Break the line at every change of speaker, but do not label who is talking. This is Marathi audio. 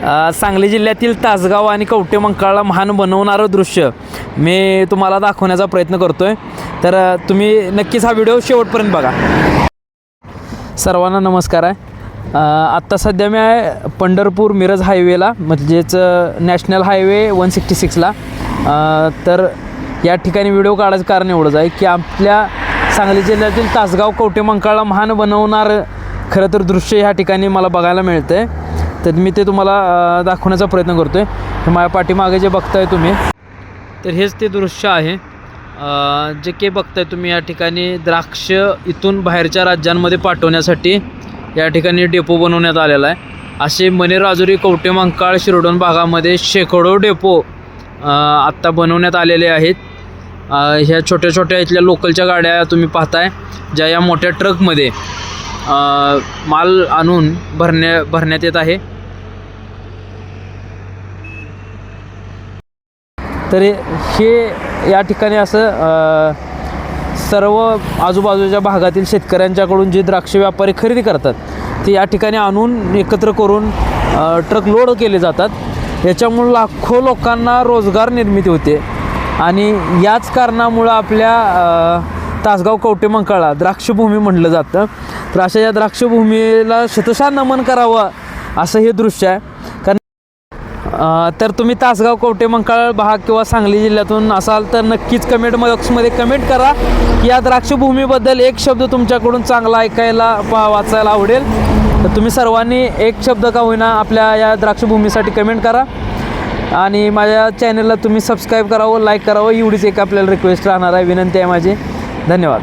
सांगली जिल्ह्यातील तासगाव आणि कवठेमंकाळला महान बनवणारं दृश्य मी तुम्हाला दाखवण्याचा प्रयत्न करतो आहे. तर तुम्ही नक्कीच हा व्हिडिओ शेवटपर्यंत बघा. सर्वांना नमस्कार आहे. आत्ता सध्या मी आहे पंढरपूर मिरज हायवेला, म्हणजेच नॅशनल हायवे 166ला. तर या ठिकाणी व्हिडिओ काढायचं कारण एवढंच आहे की आपल्या सांगली जिल्ह्यातील तासगाव कवठेमंकाळला महान बनवणारं खरं तर दृश्य ह्या ठिकाणी मला बघायला मिळतं आहे. तर मी ते तुम्हाला दाखवण्याचा प्रयत्न करतो आहे. हे माझ्या पाठीमागे जे बघताय तुम्ही, तर हेच ते दृश्य आहे जे की बघताय तुम्ही. या ठिकाणी द्राक्ष इथून बाहेरच्या राज्यांमध्ये पाठवण्यासाठी या ठिकाणी डेपो बनवण्यात आलेला आहे. असे मने राजुरी कवठेमंकाळ शिरडोन भागामध्ये शेकडो डेपो आत्ता बनवण्यात आलेले आहेत. ह्या छोट्या छोट्या इथल्या लोकलच्या गाड्या तुम्ही पाहताय, ज्या या मोठ्या ट्रकमध्ये माल आणून भरण्यात येत आहे. तर हे या ठिकाणी असं सर्व आजूबाजूच्या भागातील शेतकऱ्यांच्याकडून जे द्राक्ष व्यापारी खरेदी करतात ते या ठिकाणी आणून एकत्र करून ट्रक लोड केले जातात. याच्यामुळे लाखो लोकांना रोजगार निर्मिती होते आणि याच कारणामुळं आपल्या तासगाव कवठेमंकाळला द्राक्षभूमी म्हटलं जातं. तर अशा या द्राक्षभूमीला शतशः नमन करावं असं हे दृश्य आहे. कारण तर तुम्ही तासगाव कवठेमंकाळ भाग किंवा सांगली जिल्ह्यातून असाल तर नक्कीच कमेंट बॉक्समध्ये कमेंट करा की या द्राक्षभूमीबद्दल एक शब्द तुमच्याकडून चांगला ऐकायला वाचायला आवडेल. तर तुम्ही सर्वांनी एक शब्द का होईना आपल्या या द्राक्षभूमीसाठी कमेंट करा आणि माझ्या चॅनलला तुम्ही सबस्क्राईब करावं, लाईक करावं, एवढीच एक आपल्याला रिक्वेस्ट राहणार आहे, विनंती आहे माझी. धन्यवाद.